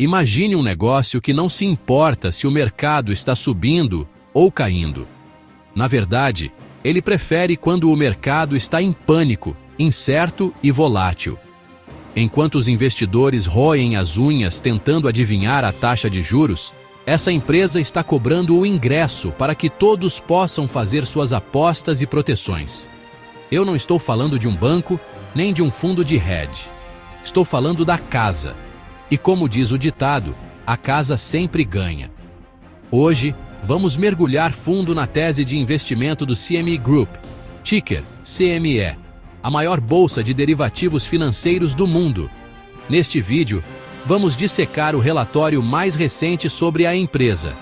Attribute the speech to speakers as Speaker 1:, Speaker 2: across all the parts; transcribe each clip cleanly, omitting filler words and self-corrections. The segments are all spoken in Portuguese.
Speaker 1: Imagine um negócio que não se importa se o mercado está subindo ou caindo. Na verdade, ele prefere quando o mercado está em pânico, incerto e volátil. Enquanto os investidores roem as unhas tentando adivinhar a taxa de juros, essa empresa está cobrando o ingresso para que todos possam fazer suas apostas e proteções. Eu não estou falando de um banco, nem de um fundo de hedge. Estou falando da casa. E como diz o ditado, a casa sempre ganha. Hoje, vamos mergulhar fundo na tese de investimento do CME Group, ticker CME, a maior bolsa de derivativos financeiros do mundo. Neste vídeo, vamos dissecar o relatório mais recente sobre a empresa.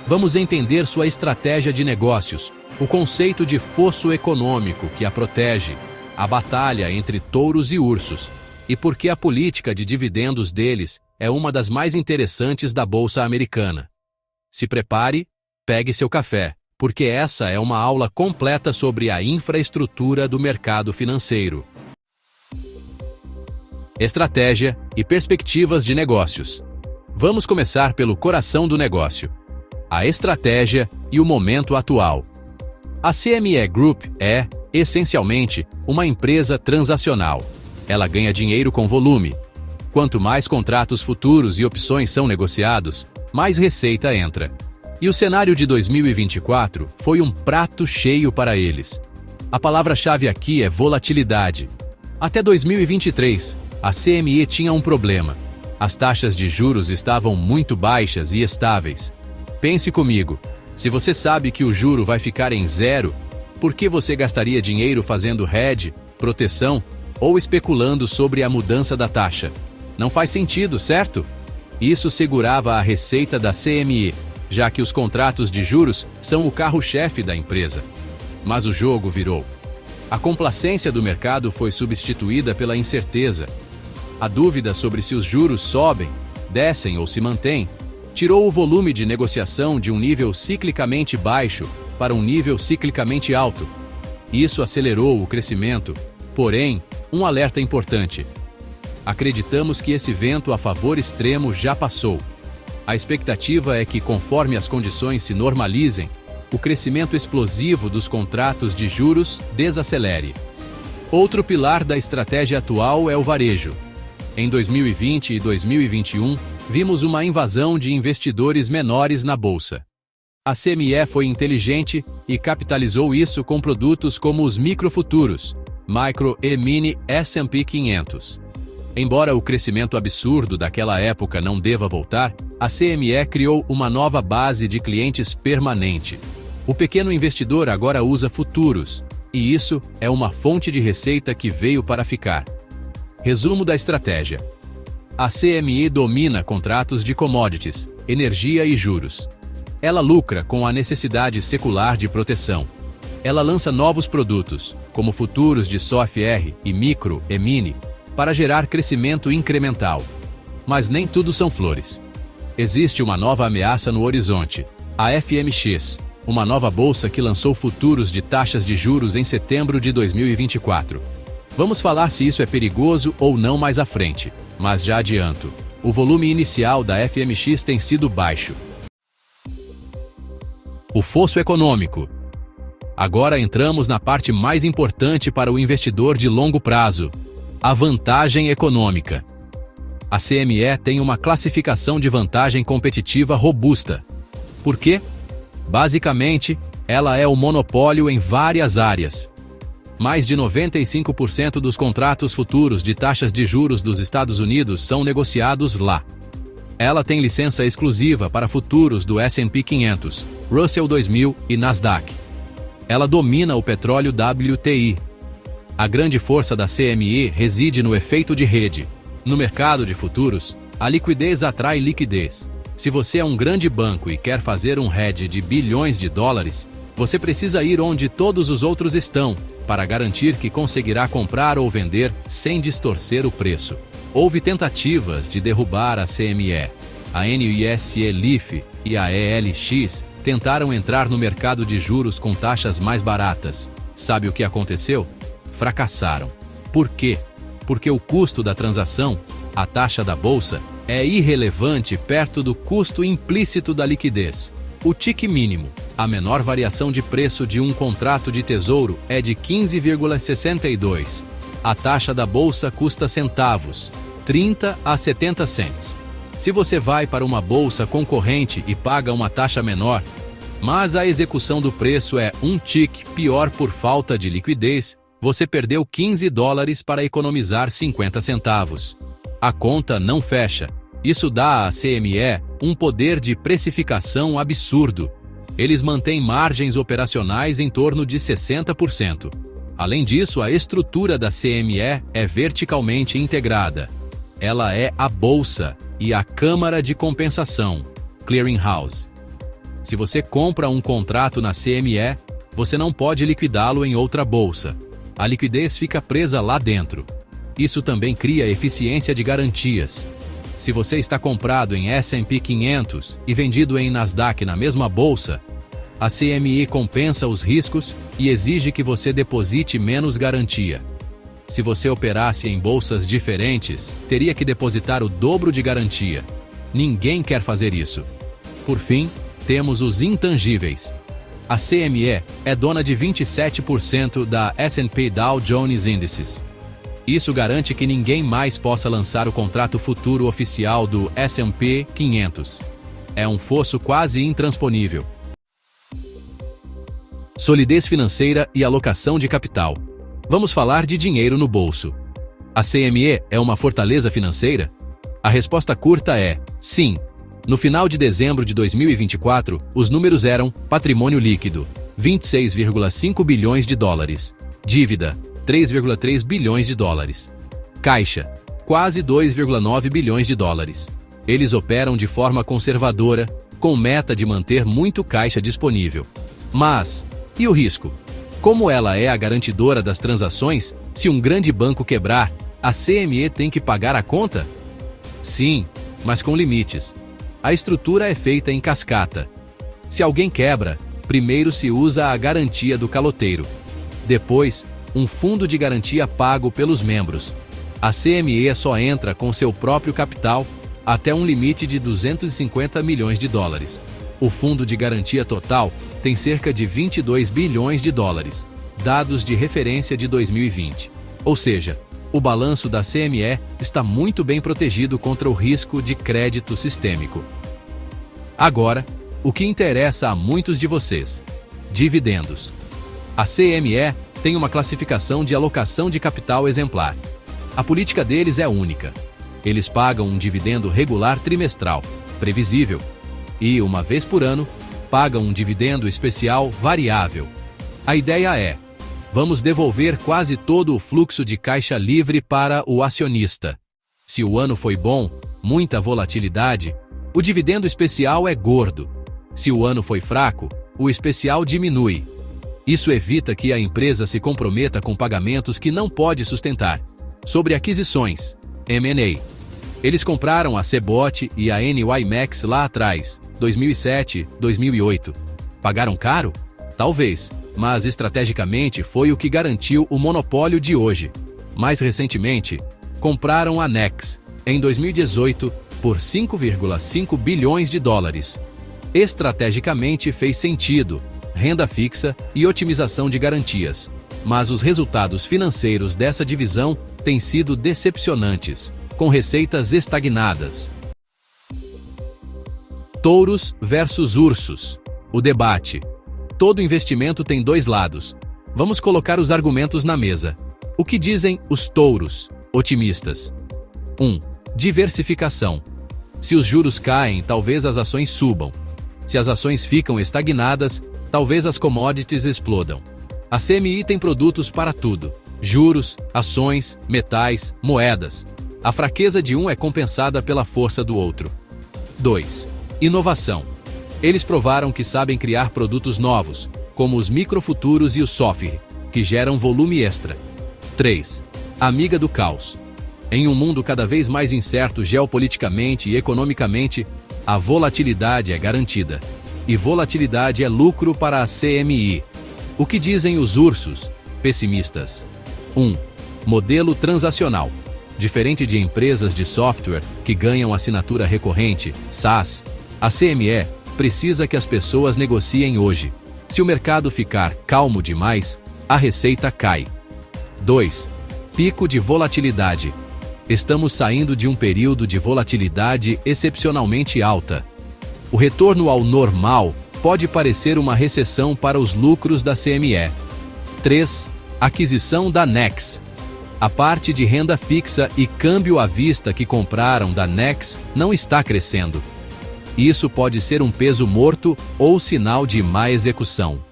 Speaker 1: Vamos entender sua estratégia de negócios, o conceito de fosso econômico que a protege, a batalha entre touros e ursos, e por que a política de dividendos deles é uma das mais interessantes da Bolsa Americana. Se prepare, pegue seu café, porque essa é uma aula completa sobre a infraestrutura do mercado financeiro. Estratégia e perspectivas de negócios. Vamos começar pelo coração do negócio: a estratégia e o momento atual. A CME Group é, essencialmente, uma empresa transacional. Ela ganha dinheiro com volume. Quanto mais contratos futuros e opções são negociados, mais receita entra. E o cenário de 2024 foi um prato cheio para eles. A palavra-chave aqui é volatilidade. Até 2023, a CME tinha um problema. As taxas de juros estavam muito baixas e estáveis. Pense comigo, se você sabe que o juro vai ficar em zero, por que você gastaria dinheiro fazendo hedge, proteção ou especulando sobre a mudança da taxa? Não faz sentido, certo? Isso segurava a receita da CME, já que os contratos de juros são o carro-chefe da empresa. Mas o jogo virou. A complacência do mercado foi substituída pela incerteza. A dúvida sobre se os juros sobem, descem ou se mantêm, tirou o volume de negociação de um nível ciclicamente baixo para um nível ciclicamente alto. Isso acelerou o crescimento, porém, um alerta importante. Acreditamos que esse vento a favor extremo já passou. A expectativa é que, conforme as condições se normalizem, o crescimento explosivo dos contratos de juros desacelere. Outro pilar da estratégia atual é o varejo. Em 2020 e 2021, vimos uma invasão de investidores menores na bolsa. A CME foi inteligente e capitalizou isso com produtos como os microfuturos, Micro e Mini S&P 500. Embora o crescimento absurdo daquela época não deva voltar, a CME criou uma nova base de clientes permanente. O pequeno investidor agora usa futuros, e isso é uma fonte de receita que veio para ficar. Resumo da estratégia. A CME domina contratos de commodities, energia e juros. Ela lucra com a necessidade secular de proteção. Ela lança novos produtos, como futuros de SOFR e Micro e Mini, para gerar crescimento incremental. Mas nem tudo são flores. Existe uma nova ameaça no horizonte, a FMX, uma nova bolsa que lançou futuros de taxas de juros em setembro de 2024. Vamos falar se isso é perigoso ou não mais à frente, mas já adianto, o volume inicial da FMX tem sido baixo. O fosso econômico. Agora entramos na parte mais importante para o investidor de longo prazo: a vantagem econômica. A CME tem uma classificação de vantagem competitiva robusta. Por quê? Basicamente, ela é o monopólio em várias áreas. Mais de 95% dos contratos futuros de taxas de juros dos Estados Unidos são negociados lá. Ela tem licença exclusiva para futuros do S&P 500, Russell 2000 e Nasdaq. Ela domina o petróleo WTI. A grande força da CME reside no efeito de rede. No mercado de futuros, a liquidez atrai liquidez. Se você é um grande banco e quer fazer um hedge de bilhões de dólares, você precisa ir onde todos os outros estão, para garantir que conseguirá comprar ou vender sem distorcer o preço. Houve tentativas de derrubar a CME. A NYSE LIF e a ELX tentaram entrar no mercado de juros com taxas mais baratas. Sabe o que aconteceu? Fracassaram. Por quê? Porque o custo da transação, a taxa da bolsa, é irrelevante perto do custo implícito da liquidez. O TIC mínimo, a menor variação de preço de um contrato de tesouro, é de 15,62. A taxa da bolsa custa centavos, 30 a 70 cents. Se você vai para uma bolsa concorrente e paga uma taxa menor, mas a execução do preço é um TIC pior por falta de liquidez, você perdeu $15 para economizar 50 centavos. A conta não fecha. Isso dá à CME um poder de precificação absurdo. Eles mantêm margens operacionais em torno de 60%. Além disso, a estrutura da CME é verticalmente integrada. Ela é a bolsa e a Câmara de Compensação, Clearing House. Se você compra um contrato na CME, você não pode liquidá-lo em outra bolsa. A liquidez fica presa lá dentro. Isso também cria eficiência de garantias. Se você está comprado em S&P 500 e vendido em Nasdaq na mesma bolsa, a CME compensa os riscos e exige que você deposite menos garantia. Se você operasse em bolsas diferentes, teria que depositar o dobro de garantia. Ninguém quer fazer isso. Por fim, temos os intangíveis. A CME é dona de 27% da S&P Dow Jones Indices. Isso garante que ninguém mais possa lançar o contrato futuro oficial do S&P 500. É um fosso quase intransponível. Solidez financeira e alocação de capital. Vamos falar de dinheiro no bolso. A CME é uma fortaleza financeira? A resposta curta é sim. No final de dezembro de 2024, os números eram: patrimônio líquido, 26,5 bilhões de dólares. Dívida, 3,3 bilhões de dólares. Caixa, quase 2,9 bilhões de dólares. Eles operam de forma conservadora, com meta de manter muito caixa disponível. Mas, e o risco? Como ela é a garantidora das transações, se um grande banco quebrar, a CME tem que pagar a conta? Sim, mas com limites. A estrutura é feita em cascata. Se alguém quebra, primeiro se usa a garantia do caloteiro. Depois, um fundo de garantia pago pelos membros. A CME só entra com seu próprio capital até um limite de 250 milhões de dólares. O fundo de garantia total tem cerca de 22 bilhões de dólares, dados de referência de 2020. Ou seja, o balanço da CME está muito bem protegido contra o risco de crédito sistêmico. Agora, o que interessa a muitos de vocês: dividendos. A CME tem uma classificação de alocação de capital exemplar. A política deles é única. Eles pagam um dividendo regular trimestral, previsível, e, uma vez por ano, pagam um dividendo especial variável. A ideia é: vamos devolver quase todo o fluxo de caixa livre para o acionista. Se o ano foi bom, muita volatilidade, o dividendo especial é gordo. Se o ano foi fraco, o especial diminui. Isso evita que a empresa se comprometa com pagamentos que não pode sustentar. Sobre aquisições, M&A. Eles compraram a Cebot e a NY Max lá atrás, 2007, 2008. Pagaram caro? Talvez, mas estrategicamente foi o que garantiu o monopólio de hoje. Mais recentemente, compraram a Nex, em 2018, por 5,5 bilhões de dólares. Estrategicamente fez sentido, renda fixa e otimização de garantias. Mas os resultados financeiros dessa divisão têm sido decepcionantes, com receitas estagnadas. Touros versus ursos. O debate. Todo investimento tem dois lados. Vamos colocar os argumentos na mesa. O que dizem os touros, otimistas? 1. Diversificação. Se os juros caem, talvez as ações subam. Se as ações ficam estagnadas, talvez as commodities explodam. A CMI tem produtos para tudo: juros, ações, metais, moedas. A fraqueza de um é compensada pela força do outro. 2. Inovação. Eles provaram que sabem criar produtos novos, como os microfuturos e o software, que geram volume extra. 3. Amiga do caos. Em um mundo cada vez mais incerto geopoliticamente e economicamente, a volatilidade é garantida. E volatilidade é lucro para a CMI. O que dizem os ursos, pessimistas? 1. Modelo transacional. Diferente de empresas de software que ganham assinatura recorrente, SaaS, a CME precisa que as pessoas negociem hoje. Se o mercado ficar calmo demais, a receita cai. 2. Pico de volatilidade. Estamos saindo de um período de volatilidade excepcionalmente alta. O retorno ao normal pode parecer uma recessão para os lucros da CME. 3. Aquisição da Nex. A parte de renda fixa e câmbio à vista que compraram da Nex não está crescendo. Isso pode ser um peso morto ou sinal de má execução.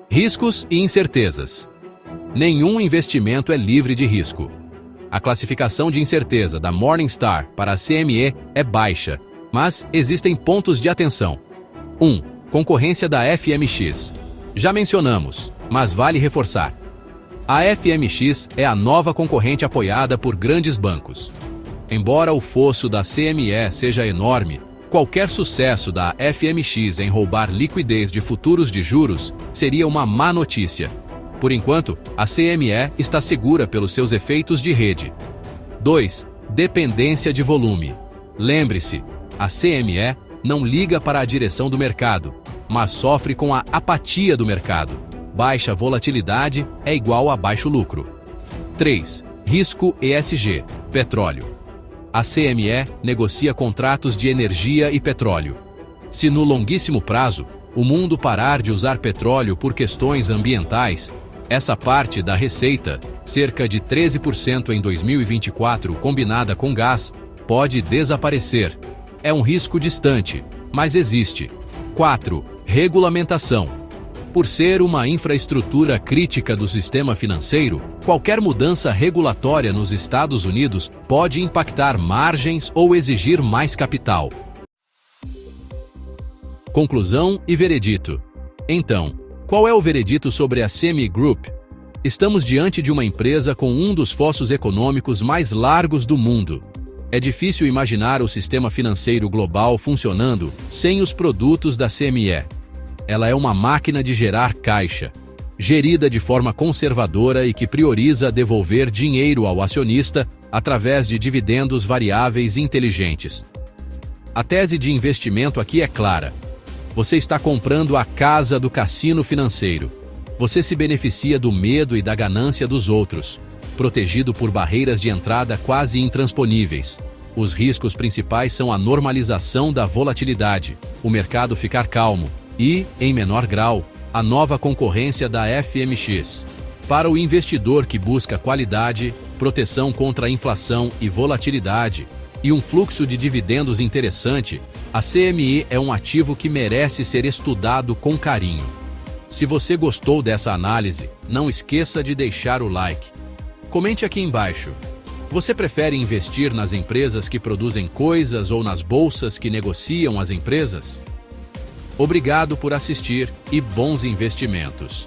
Speaker 1: Riscos e incertezas. Nenhum investimento é livre de risco. A classificação de incerteza da Morningstar para a CME é baixa, mas existem pontos de atenção. 1. Concorrência da FMX. Já mencionamos, mas vale reforçar. A FMX é a nova concorrente apoiada por grandes bancos. Embora o fosso da CME seja enorme, qualquer sucesso da FMX em roubar liquidez de futuros de juros seria uma má notícia. Por enquanto, a CME está segura pelos seus efeitos de rede. 2. Dependência de volume. Lembre-se, a CME não liga para a direção do mercado, mas sofre com a apatia do mercado. Baixa volatilidade é igual a baixo lucro. 3. Risco ESG, petróleo. A CME negocia contratos de energia e petróleo. Se no longuíssimo prazo, o mundo parar de usar petróleo por questões ambientais, essa parte da receita, cerca de 13% em 2024 combinada com gás, pode desaparecer. É um risco distante, mas existe. 4. Regulamentação. Por ser uma infraestrutura crítica do sistema financeiro, qualquer mudança regulatória nos Estados Unidos pode impactar margens ou exigir mais capital. Conclusão e veredito. Então, qual é o veredito sobre a CME Group? Estamos diante de uma empresa com um dos fossos econômicos mais largos do mundo. É difícil imaginar o sistema financeiro global funcionando sem os produtos da CME. Ela é uma máquina de gerar caixa, gerida de forma conservadora e que prioriza devolver dinheiro ao acionista através de dividendos variáveis inteligentes. A tese de investimento aqui é clara. Você está comprando a casa do cassino financeiro. Você se beneficia do medo e da ganância dos outros, protegido por barreiras de entrada quase intransponíveis. Os riscos principais são a normalização da volatilidade, o mercado ficar calmo, e, em menor grau, a nova concorrência da FMX. Para o investidor que busca qualidade, proteção contra a inflação e volatilidade, e um fluxo de dividendos interessante, a CME é um ativo que merece ser estudado com carinho. Se você gostou dessa análise, não esqueça de deixar o like. Comente aqui embaixo. Você prefere investir nas empresas que produzem coisas ou nas bolsas que negociam as empresas? Obrigado por assistir e bons investimentos.